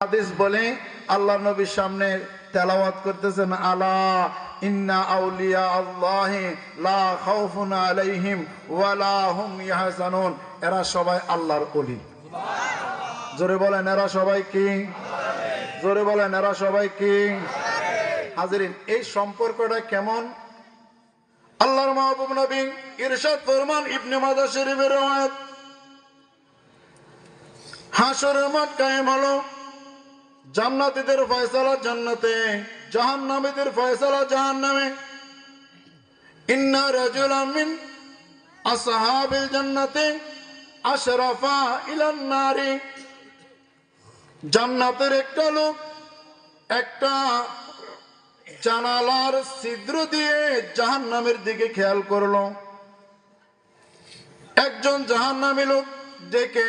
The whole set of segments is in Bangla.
হাদিস বলে আল্লাহর নবীর সামনে তেলাওয়াত করতেছেন, আলা ইন্না আউলিয়া আল্লাহি লা খাউফুন আলাইহিম ওয়ালা হুম ইয়াহজানুন। এরা সবাই আল্লাহর ওলি। জোরে বলেন এরা সবাই কি? জোরে বলেন এরা সবাই কি? হাজিরিন, এই সম্পর্কটা কেমন? আল্লাহর মাহবুব নবী ইরশাদ ফরমান, ইবনে মাজাহ শরীফের রওয়ায়াত, হাসরের মাঠ কায়েম হলো, জান্নাতীদের ফয়সালা জান্নাতে, জাহান্নামীদের ফয়সালা জাহান্নামে। ইন্না রাজুলাম মিন আসহাবিল জান্নাতি আশরাফা ইলান নারি। জান্নাতের একটা লোক একটা জানালার ছিদ্র দিয়ে জাহান্নামের দিকে খেয়াল করলো। একজন জাহান্নামী লোক ডেকে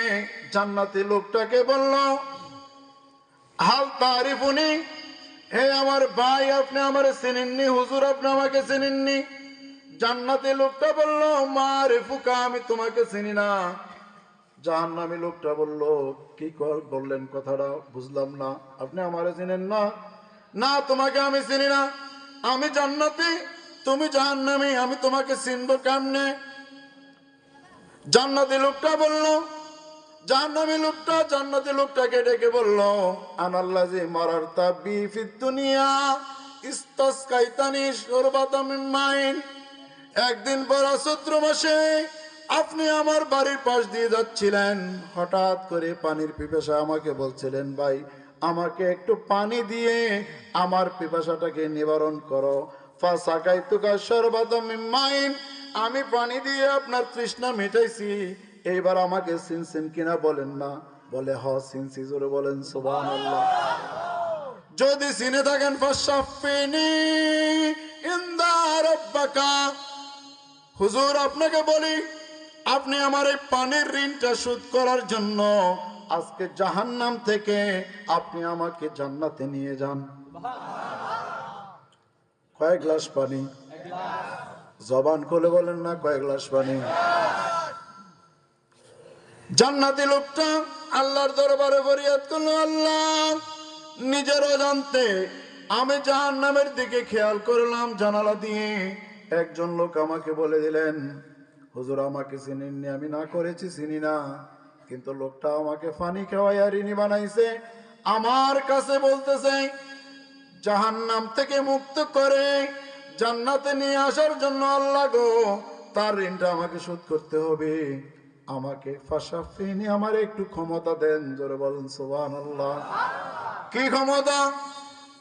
জান্নাতি লোকটাকে বলল, হাল তারিফুনি, হে আমার ভাই, আপনি আমারে চিনেননি? হুজুর, আপনি আমাকে চিনেননি? জান্নাতি লোকটা বলল, মারিফুকা, আমি তোমাকে চিনি না। জাহান্নামী লোকটা বলল, কি বললেন কথাটা বুঝলাম না, আপনি আমারে চিনেন না? না, তোমাকে আমি চিনি না, আমি জান্নাতি, তুমি জাহান্নামী, আমি তোমাকে চিনবো কেমনে? জান্নাতি লোকটা বলল, জান্নাতি লোকটাকে ডেকে বলল, আনাল্লাযী মারারতা বি ফিদ দুনিয়া ইসতাসকাইতানি শুরবাতাম মিন মাইন। একদিন পর চৈত্র মাসে আপনি আমার বাড়ির পাশ দিয়ে যাচ্ছিলেন, হঠাৎ করে পানির পিপাসা, আমাকে বলছিলেন, ভাই আমাকে একটু পানি দিয়ে আমার পিপাসাটাকে নিবারণ করো। ফাসাকাইতুকা শুরবাতাম মিন মাইন, আমি পানি দিয়ে আপনার তৃষ্ণা মেটাইছি, এইবার আমাকে চিনছেন কিনা বলেন না? বলে, হ চিনছি। জোরে বলেন সুবহানাল্লাহ। যদি চিনে থাকেন, ফাশাফিনি ইনদা রাব্বাকা, হুজুর আপনাকে বলি, আপনি আমার এই পানির ঋণটা শোধ করার জন্য আজকে জাহান্নাম থেকে আপনি আমাকে জান্নাতে নিয়ে যান। কয় গ্লাস পানি? জবান খুলে বলেন না, কয় গ্লাস পানি? জান্নাতি লোকটা আল্লাহর দরবারে ফরিয়াদ করলো, আল্লাহ, নিজের অজান্তে আমি জাহান্নামের দিকে খেয়াল করলাম জানালা দিয়ে, একজন লোক আমাকে বলে দিলেন, হুজুর আমাকে চিনেননি? আমি না করেছি চিনি না, কিন্তু লোকটা আমাকে পানি খাওয়াইয়া ঋণী বানাইছে, আমার কাছে বলতেছে জাহান্নাম থেকে মুক্ত করে জান্নাতে নিয়ে আসার জন্য, আল্লাহ গো, তার ঋণটা আমাকে শোধ করতে হবে, আমাকে ফাশাফিনি, আমার একটু ক্ষমতা দেন। জোরে বলেন সুবহানাল্লাহ। কি ক্ষমতা?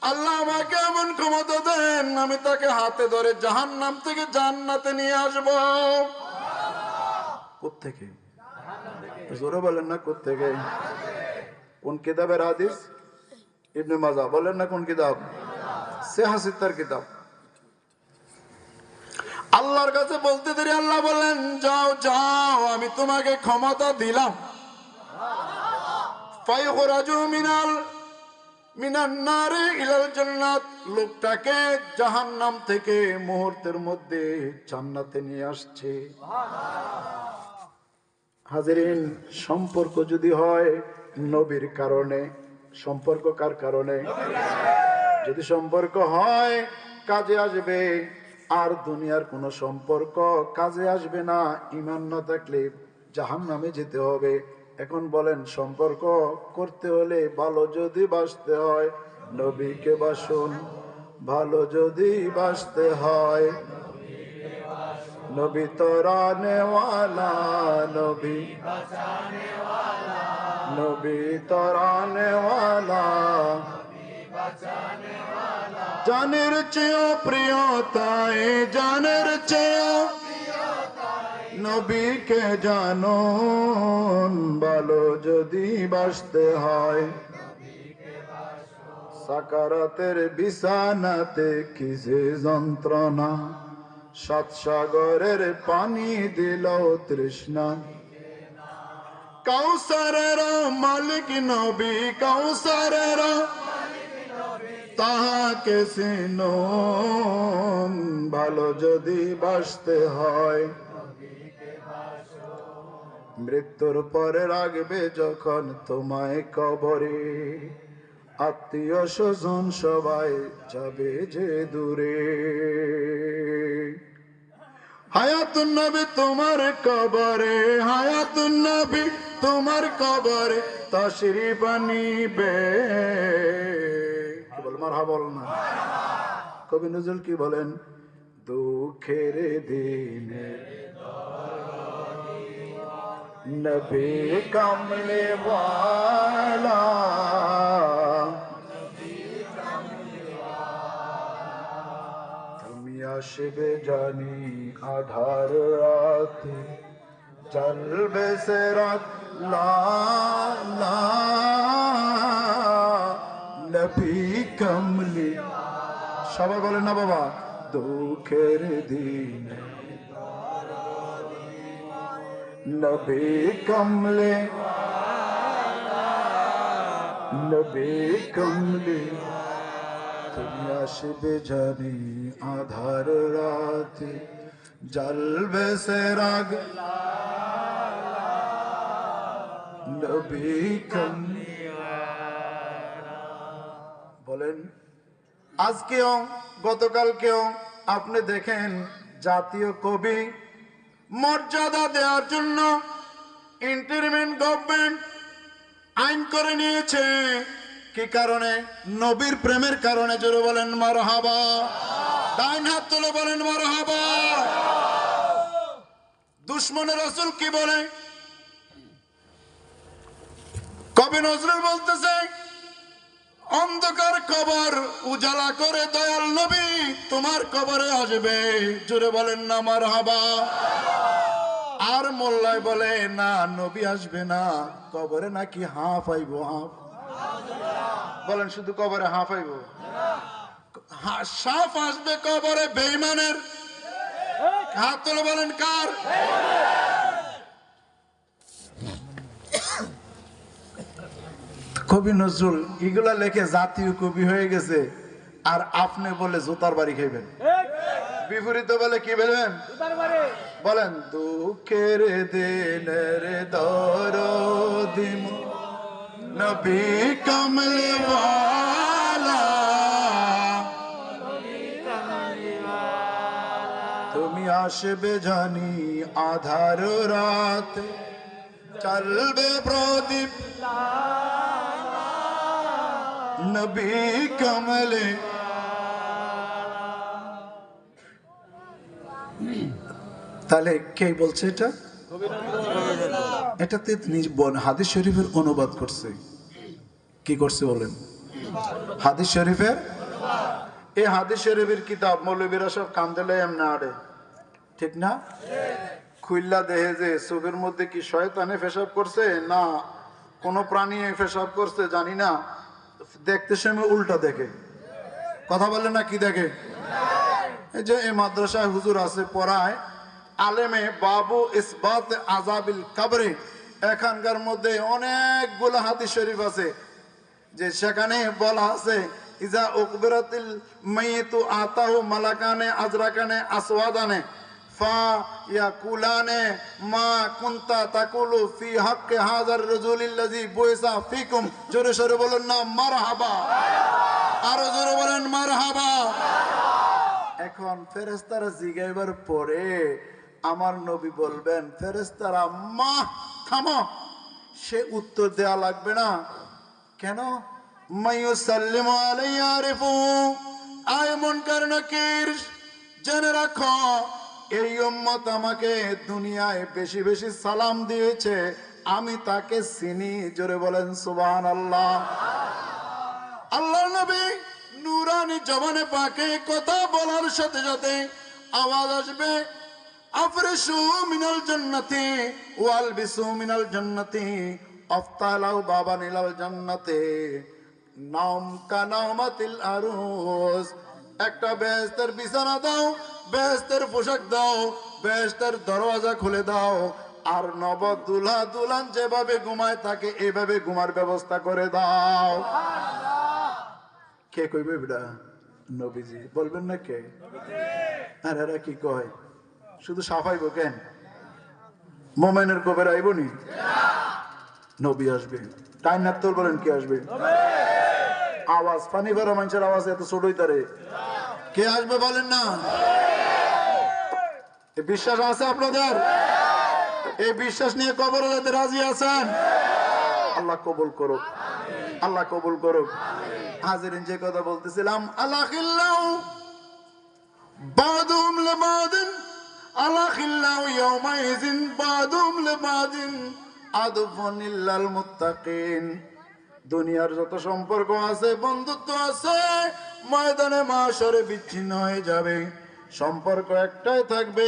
আল্লাহ আমাকে এমন ক্ষমতা দেন, আমি তাকে হাতে ধরে জাহান্নাম থেকে জান্নাতে নিয়ে আসবো। কোত্থেকে? জোরে বলেন না, কোত্থেকে? কোন কিতাবের হাদিস? ইবনে মাজাহ। বলেন না কোন কিতাব? সিহাহ সিত্তার কিতাব। আল্লাহর কাছে বলতে দেরি আল্লাহ বলেন, যাও যাও, আমি তোমাকে ক্ষমতা দিলাম। ফায়খরাজু মিনান নারি ইলাল জান্নাত, লোকটাকে জাহান্নাম থেকে মুহূর্তের মধ্যে জান্নাতে নিয়ে আসছে। হাজিরিন, সম্পর্ক যদি হয় নবীর কারণে, সম্পর্ক কার কারণে? যদি সম্পর্ক হয় কাজে আসবে, আর দুনিয়ার কোন সম্পর্ক কাজে আসবে না। ঈমান না থাকলে জাহান্নামে যেতে হবে। এখন বলেন, সম্পর্ক করতে হলে ভালো যদি বাসতে হয়, নবীকে বাসুন। ভালো যদি বাসতে হয়, নবী তরানে ওয়ালা, নবী নবী তরানে ওয়ালা, জানের চেয়েও প্রিয় তাই, জানের চেয়েও নবীকে জানুন। ভালো যদি বাসতে হয়, সাকারাতের বিছানাতে কি যে যন্ত্রণা, সাত সাগরের পানি দিল তৃষ্ণা। কাউসারের মালিক নবী, কাউসারের তাহাকে চিনুন। ভালো যদি বাসতে হয়, মৃত্যুর পরে রাখবে যখন তোমায় কবরে, আত্মীয় স্বজন সবাই যাবে যে দূরে। হায়াতুন নবী তোমার কবরে, হায়াতুন নবী তোমার কবরে তাশরীফ আনিবে। কি বল মারহাবা বল না। কবি নজরুল কি বলেন? দুঃখের দিনে নবী কামলে ওয়ালা, তুমি আসবে জানি আধার রাতে, চলবে সে রাত লা লা, নবী কামলে। সবাই বলেন না বাবা। দুঃখের দিনে নবী কমলে, নবী কমলে, তুমি আসবে জানি আধার রাতে, জ্বলবে সে রাগ নবী কমলে। বলেন আজকেও গতকালকেও আপনি দেখেন জাতীয় কবি মর্যাদা দেওয়ার জন্য ইন্টারিম গভর্নমেন্ট আইন করে নিয়েছে। কি কারণে? নবীর প্রেমের কারণে। জোরে বলেন মারহাবা। ডাইন হাত তুলে বলেন মারহাবা। দুশমনের রাসূল কি বলে? কবি নজরুল বলতেছে, অন্ধকার কবর উজালা করে দয়াল নবী তোমার কবরে আসবে। জোরে বলেন না মারহাবা। আর মোল্লায় বলে না, নবী আসবে না, কবরে নাকি হাঁফ আইব। হাঁফ বলেন, শুধু কবরে হাঁফ আইব? সাফ আসবে কবরে বেঈমানের। হাত তুলে বলেন কার? কবি নজরুল এগুলা লেখে জাতীয় কবি হয়ে গেছে, আর আপনি বলে জুতার বাড়ি খাইবেন। বিপরীত বলে কি বলবেন? বলেন দুঃখের দিনের দরদি নবী কমলে ওয়ালা, তুমি আসবে জানি আধার রাতে, চলবে প্রদীপ নবী কমলে। তাহলে কে বলছে এটা? এটাতে হাদিস শরীফের অনুবাদ করছে। কি করছে বলেন? হাদিস শরীফের। এই হাদিস শরীফের কিতাব মৌলবীরা সব কান্দলে এমনি আড়ে, ঠিক না? খুইল্লা দেহে যে চোখের মধ্যে কি শয়তানে পেশাব করছে না কোন প্রাণী পেশাব করছে জানি না, দেখতে সময় উল্টা দেখে। কথা বলে না, কি দেখে? এই যে এই মাদ্রাসায় হুজুর আছে পড়ায়, আলেমে বাবু ইসবাত আযাবিল কবরে, এখানকার মধ্যে অনেকগুলো হাদিস শরীফ আছে যে সেখানে বলা আছে ইজা উকবিরাতিল মাইয়িতু আতাহু মালাকানে আজরাকানে আসওয়াদানে ফা ইয়াকুলানে মা কুনতা তাকুলু ফি হাক্কি হাযার রাজুলিল্লাযী বুইসা ফিকুম। জোরে সোরে বলেন না মারহাবা। আরো জোরে বলেন মারহাবা। এখন ফেরেশতারা জিগাইবার পরে আমার নবী বলবেন, ফেরেশতারা মা থামো, সে উত্তর দেয়া লাগবে না। কেন? মাইয়ুসাল্লিমু আলাইয়া আরিফু, আয় মুনকার নাকির জেনে রাখো, এই উম্মত আমাকে দুনিয়ায় বেশি বেশি সালাম দিয়েছে, আমি তাকে চিনি। জোরে বলেন সুবহানাল্লাহ। আল্লাহর নবী নূরানি জবানে পাকে কথা বলার সাথে সাথে আওয়াজ আসবে, আফরিশু মিনাল জান্নাতি ওয়ালবিসু মিনাল জান্নাতি আফতালাউ বাবান ইলাল জান্নাতে নাম কানামাতিল আরুস। একটা বেহেশতের বিছানা দাও, বেহেশতের পোশাক দাও, বেহেশতের দরওয়াজা খুলে দাও, আর নব দুলহা দুলহান যেভাবে ঘুমায় থাকে এইভাবে ঘুমার ব্যবস্থা করে দাও। কে কইবে বিড়া? নবীজি বলবেন না কে? আর এরা কি কয়? শুধু সাফাইব কেন? মোমেনের কবের আইবনি, নবী আসবে। টাইম না তোর বলেন কে আসবে? আওয়াজ পানি ভরা মানুষের আওয়াজ এত ছোট হইতারে? কে আসবে বলেন না? এই বিশ্বাস আছে আপনাদের? এই বিশ্বাস নিয়ে কবরে যেতে রাজি আছেন? আল্লাহ কবুল করুক, আল্লাহ কবুল করুক। হাজিরিন, যে কথা বলতেছিলাম, আল্লাহ খিল্লাউ বাদুম লিবাদিন, আল্লাহ খিল্লাউ ইয়াউমাইযিন বাদুম লিবাদিন আদফুন ইল্লাল মুত্তাকিন। দুনিয়ার যত সম্পর্ক আছে, বন্ধুত্ব আছে, ময়দানে মাশরে বিচ্ছিন্ন হয়ে যাবে। সম্পর্ক একটাই থাকবে,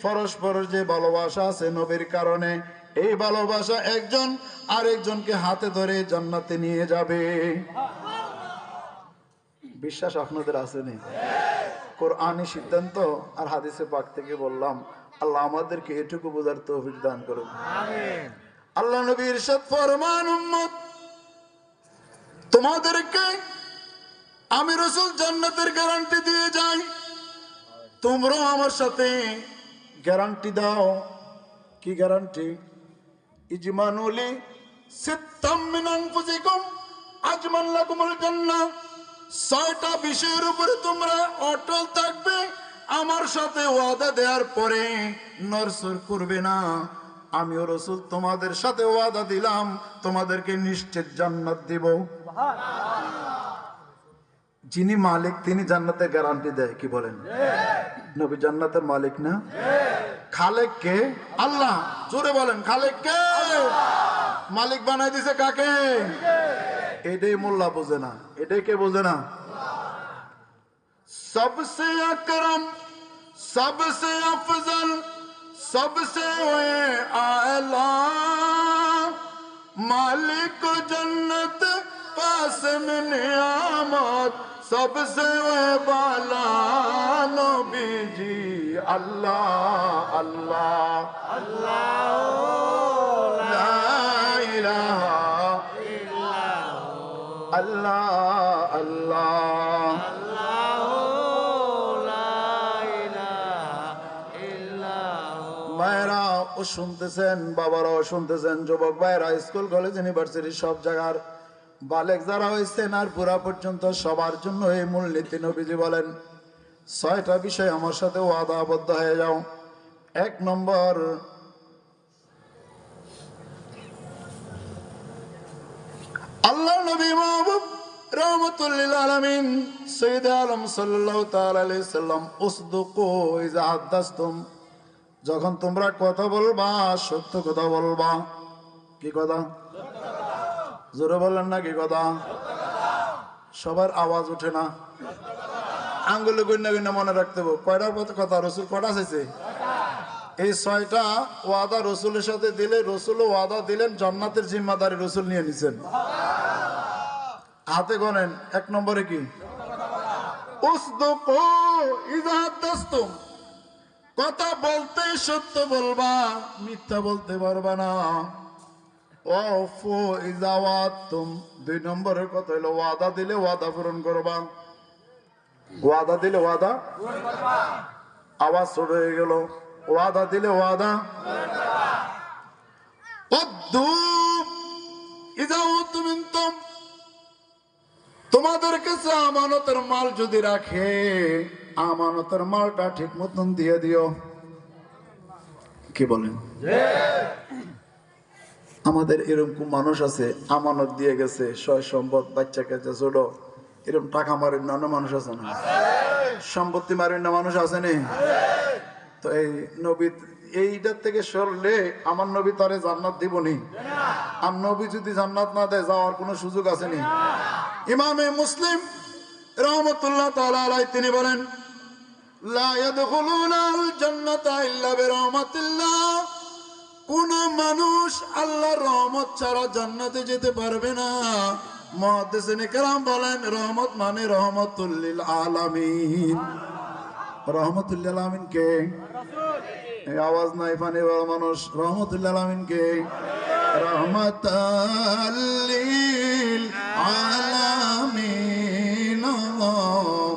পরস্পর যে ভালোবাসা আছে নবীর কারণে, এই ভালোবাসা একজন আরেকজনকে হাতে ধরে জান্নাতে নিয়ে যাবে। বিশ্বাস আপনাদের আছে নি? কোরআনি সিদ্ধান্ত আর হাদিসে পাক থেকে বললাম। আল্লাহ আমাদেরকে এটুকু বোঝার তৌফিক দান করুন, আমিন। আল্লাহ নবী ইরশাদ ফরমান, উম্মত তোমাদেরকে আমি রাসূল জান্নাতের গ্যারান্টি দিয়ে যাই, তোমরাও আমার সাথে গ্যারান্টি দাও। কি গ্যারান্টি? ইজমানুলি সিত্তাম মিন আনফুসিকুম আজমান লাকুমুল জান্নাহ। 6টা বিষয়ের উপরে তোমরা অটল থাকবে, আমার সাথে ওয়াদা দেওয়ার পরে নড়চড় করবে না। আমিও রাসূল তোমাদের সাথে ওয়াদা দিলাম, তোমাদেরকে নিশ্চিত জান্নাত দিব। যিনি মালিক তিনি জান্নাতের গ্যারান্টি দেয়। কি বলেন? নবী জান্নাতের মালিক না? খালেক কে? আল্লাহ। জোরে বলেন, খালেক কে? মালিক বানাই দিছে কাকে? এটাই মোল্লা বোঝে না, এটাই কে বোঝে না? সবসে আকরম, সবসে আফজল, সবসে আলা, মালিক জন্নত কাসিম নিয়ামত, सबसे बाला नबीजी अल्लाह अल्लाह अल्लाह ला इलाहा इल्लल्लाह अल्लाह अल्लाह মায়েরাও শুনতেছেন, বাবারাও শুনতেছেন, যুবক ভাইরা, স্কুল কলেজ ইউনিভার্সিটি সব জায়গার বালেক যারা হয়েছেন আর পুরা পর্যন্ত সবার জন্য এই মূলনীতি নবীজি বলেন 6টা বিষয় আমার সাথে ওয়াদা আবদ্ধ হয়ে যাও। 1 নম্বর, আল্লাহ নবী মাহবুব রাহমাতুল লিল আলামিন সাইয়্যিদ আলম সাল্লাল্লাহু তাআলা আলাইহি সাল্লাম, উসদুকু ইযা হাদাসতুম, যখন তোমরা কথা বলবা সত্য কথা বলবা। কি কথা? জোরে বলেন না, কি কথা? সবার আওয়াজ ওঠে না, আঙ্গুলে গণ্যা গণ্যা মনে রাখতে হবে। কয়টার কথা রসুল কটা চাইছে? এই 6টা ওয়াদা রসুলের সাথে দিলে, রসুল ওয়াদা দিলেন, জান্নাতের জিম্মাদারি রসুল নিয়ে নিছেন। হাতে গনেন। 1 নম্বরে কি? উসদুকু ইযা হাদাসতুম, কথা বলতে সত্য বলবা, মিথ্যা বলতে পারবা না। ওয়াফু ইযা ওয়াদতুম, 2 নম্বরের কথা হলো ওয়াদা দিলে ওয়াদা পূরণ করবা। ওয়াদা দিলে ওয়াদা পূরণ করবা। আওয়াজ ছোট হয়ে গেল। ওয়াদা দিলে ওয়াদা পূরণ করবা। ওয়াদু ইযা উতুমিনতুম, তোমাদের কাছে আমানতের মাল যদি রাখে, আমানতের মালটা ঠিক মতন দিয়ে দিও। কি বলেন? আমাদের এরকম মানুষ আছে, আমানত দিয়ে গেছে, সয় সম্পদ, বাচ্চা কাচ্চা ছোট, এরকম টাকা মারেন না মানুষ আছে না? সম্পত্তি মারেন না মানুষ আছে না? তো এই নবী এইটার থেকে সরলে আমার নবী তারে জান্নাত দিবনি। আর নবী যদি জান্নাত না দেয় যাওয়ার কোনো সুযোগ আছে নি? ইমামে মুসলিম রাহমাতুল্লাহ তাআলা আলাইহি তিনি বলেন, লা ইয়াদখুলুনাল জান্নাতা ইল্লা বিরাহমাতিল্লাহ, কোন মানুষ আল্লাহর রহমত ছাড়া জান্নাতে যেতে পারবে না। মুহাদ্দিসিনে কেরাম বলেন, রহমত মানে রহমাতুল লিল আলামিন। রহমাতুল লিল আলামিন কে? এই আওয়াজ নাই, পানি বড় মানুষ। রহমাতুল লিল আলামিন কে? রহমাতুল লিল আলামিন।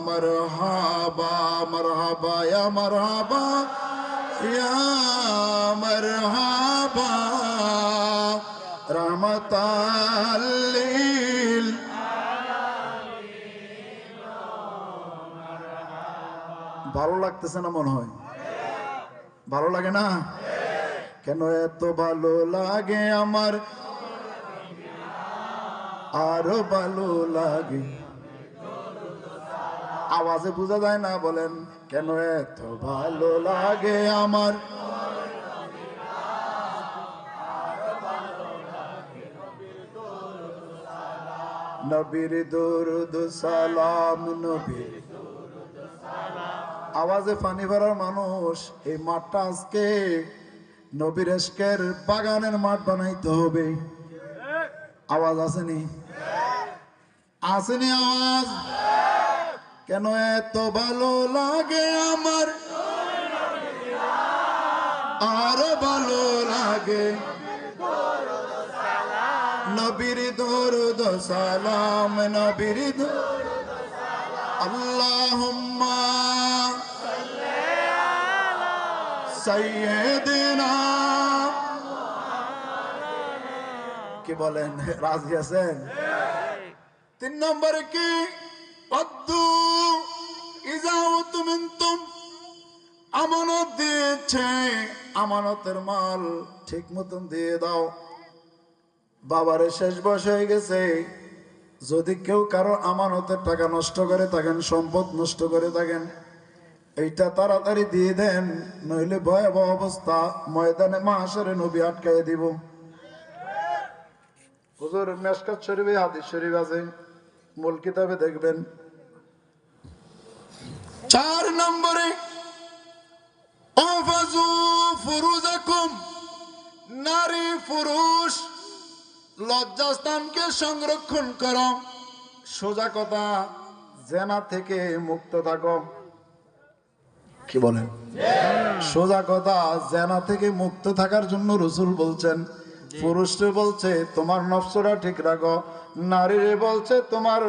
মারহাবা মারহাবা ইয়া মারহাবা ইয়া মারহাবা রাহমাতাল লিল ভালো লাগতেছে না মনে হয়? ভালো লাগে না? কেন এত ভালো লাগে আমার, আরো ভালো লাগে। আওয়াজে বোঝা যায় না, বলেন কেন এত ভালো লাগে আমার। নবীর দরুদ সালাম, নবীর আওয়াজে পানি ভরার মানুষ। এই মাঠটা আজকে নবীর ইশকের বাগানের মাঠ বানাইতে হবে। আওয়াজ আসেনি? আসেনি আওয়াজ? কেন এত ভালো লাগে আমার, আরো ভালো লাগে নবীর দরুদ সালাম, নবীর আল্লাহুম্মা সাইয়্যিদিনা। কি বলেন, রাজি আছেন? 3 নম্বরে কি? আদ্দু ইজাউতু মিনতুম, আমানত দিয়েছে, আমানতের মাল ঠিক মতন দিয়ে দাও। বাবারে শেষ বয়স হয়ে গেছে, যদি কেউ কারো আমানতের টাকা নষ্ট করে থাকেন, সম্পদ নষ্ট করে থাকেন, এইটা তাড়াতাড়ি দিয়ে দেন, নইলে ভয়াবহ অবস্থা, ময়দানে মাহশরে নবী আটকাইয়ে দিব। হুজুর মেশকাত শরীফে হাদিস শরীফ আছে, মূল কিতাবে দেখবেন। 4 নম্বরে আফাজু ফুরুজাকুম, নারী পুরুষ লজ্জাস্থানকে সংরক্ষণ করো। সোজা কথা, জেনা থেকে মুক্ত থাকো। কি বলেন? সোজা কথা, জেনা থেকে মুক্ত থাকার জন্য রাসূল বলছেন। পুরুষরে বলছে তোমার নফসটা ঠিক রাখো, নারীরে বলছে তোমার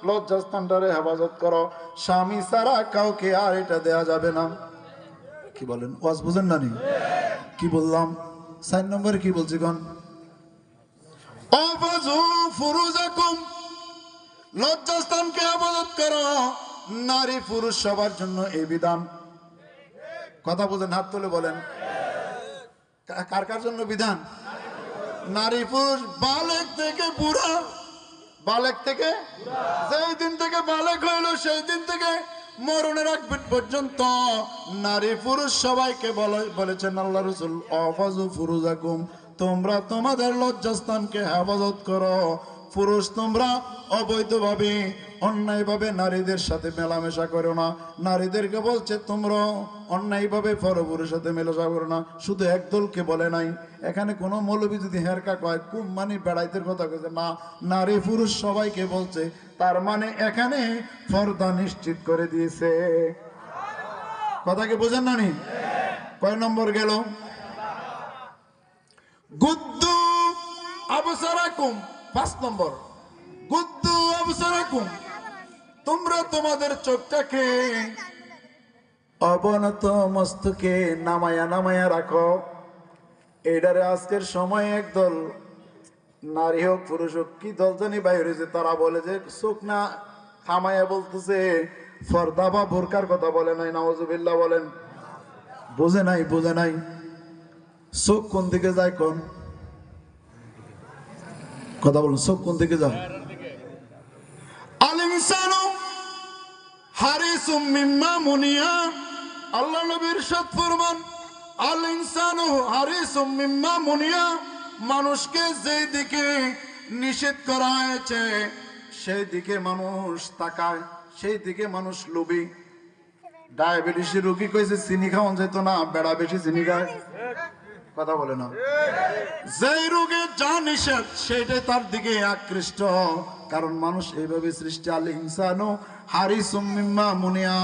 লজ্জাস্থানটারে হেফাজত করো। স্বামী ছাড়া কাউকে আর এটা দেয়া যাবে না। কি বলেন? ওয়াজ বুঝেন না নি? কি বললাম? 4 নম্বরে কি বলছি কোন? আফাজু ফুরুজাকুম, লজ্জাস্থানকে হেফাজত করো। নারী পুরুষ সবার জন্য এই বিধান। কথা বুঝেন? হাত তুলে বলেন, কার কার জন্য বিধান? নারী পুরুষ, বালেক থেকে বুড়া, বালেক থেকে, যেই দিন থেকে বালেক হইল সেই দিন থেকে মরণের আগ পর্যন্ত নারী পুরুষ সবাইকে বলেছেন আল্লাহ রাসূল, আফাজু ফুরুজাকুম, তোমরা তোমাদের লজ্জাস্থানকে হেফাজত করো। পুরুষ তোমরা অবৈধভাবে অন্যায়ভাবে নারীদের সাথে মেলামেশা করো না। নারীদেরকে বলছে তোমরা অন্যায়ভাবে পরপুরুষের সাথে মেলামেশা করো না। শুধু একদলকে বলে নাই, এখানে কোনো মৌলবী যদি হেরকা কয় কুম মানে বেড়াইতের কথা কইছে না, নারী পুরুষ সবাইকে বলছে। তার মানে এখানে পর্দা নিশ্চিত করে দিয়েছে। কথা কি বোঝেন না নি? কয় নম্বর গেল? গুদ্দু আবসারাকুম, 5 নম্বর। গুদ্দু আবসারাকুম, তোমরা তোমাদের চোখটাকে অবনত মস্তকে নামায়া নামায়া রাখো। এটারে আজকের সময় একদল নারী হোক পুরুষ হোক, কি দল জানি বাইরে হয়েছে, তারা বলে যে চোখ না থামায়া বলতেছে ফর্দা বা বোরকার কথা বলে নাই। নাউজুবিল্লাহ বলেন। বুঝে নাই, বুঝে নাই। চোখ কোন দিকে যায়? কোন কথা বলুন, চোখ কোন দিকে যায়? আল ইনসানু হারিসুম মিম্মা মুনিয়া, আল্লাহ নবীর ইরশাদ ফরমান, আল ইনসানু হারিসুম মিম্মা মুনিয়া, মানুষকে যেই দিকে নিষেধ করা হয়েছে সেই দিকে মানুষ তাকায়, সেই দিকে মানুষ লোভী। ডায়াবেটিসের রোগী কইছে চিনি খাওয়ান যেত না, বেড়া বেশি চিনি খায়। কথা বলে না? যেই রোগে যা নিষেধ সেটাই তার দিকে আকৃষ্ট, কারণ মানুষ এইভাবে সৃষ্টি। আল ইনসানু হারিসুম মিম্মা মুনিয়া,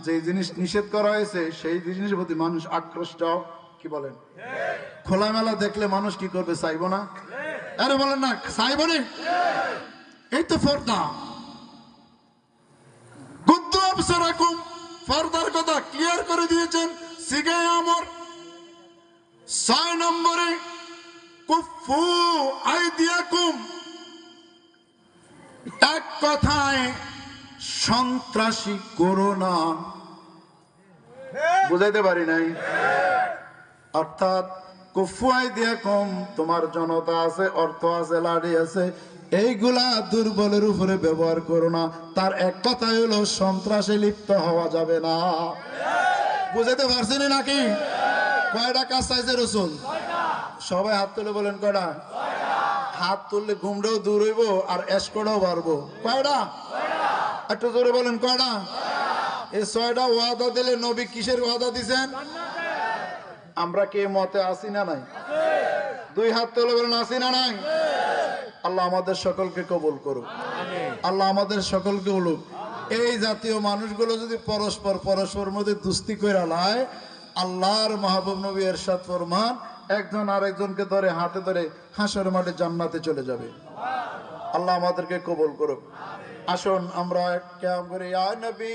যে জিনিস নিষেধ করা হয়েছে সেই জিনিসের প্রতি মানুষ আকৃষ্ট। কি বলেন? খোলামেলা দেখলে মানুষ কি করবে? চাইবো না? আরে বলেন না, চাইবো না? এই তো পর্দা। গুদ্দু আবসারাকুম, পর্দার কথা ক্লিয়ার করে দিয়েছেন সিগায় আমর। 6 নম্বরে কুফু আইদিয়াকুম, এক কথায় সন্ত্রাসী করো না। বুঝাইতে পারি নাই? অর্থাৎ কুফুয়াই দিয়া কম, তোমার জনতা আছে, অর্থ আছে, লাড়ি আছে, এইগুলা দুর্বলের উপরে ব্যবহার করো না। তার এক কথাই হলো সন্ত্রাসে লিপ্ত হওয়া যাবে না। বুঝাইতে পারছিনি নাকি? কয়টা কাজ চাইছে রসুল? সবাই হাত তুলে বলেন কয়টা? হাত তুললে ঘুমটাও দূর হইব আর এসকটাও বাড়বো। কয়টা? একটু জোরে বলেন কয়টা? এই 6টা ওয়াদা দিলে নবী কিসের ওয়াদা দিছেন? আমরা কে মতে আসি না নাই? 2 হাত তুলে বলেন আসি না নাই? আল্লাহ আমাদের সকলকে কবুল করুক, আল্লাহ আমাদের সকলকে বলুক। এই জাতীয় মানুষগুলো যদি পরস্পর মধ্যে দুস্তি করে লায়, আল্লাহর মাহবুব নবী ইরশাদ ফরমান, একজন আরেকজনকে ধরে হাতে ধরে হাসর মাঠে জান্নাতে চলে যাবে। আল্লাহ আমাদেরকে কবুল করুক। আসুন আমরা কেমন করে ইয়া নবী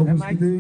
উপস্থিতি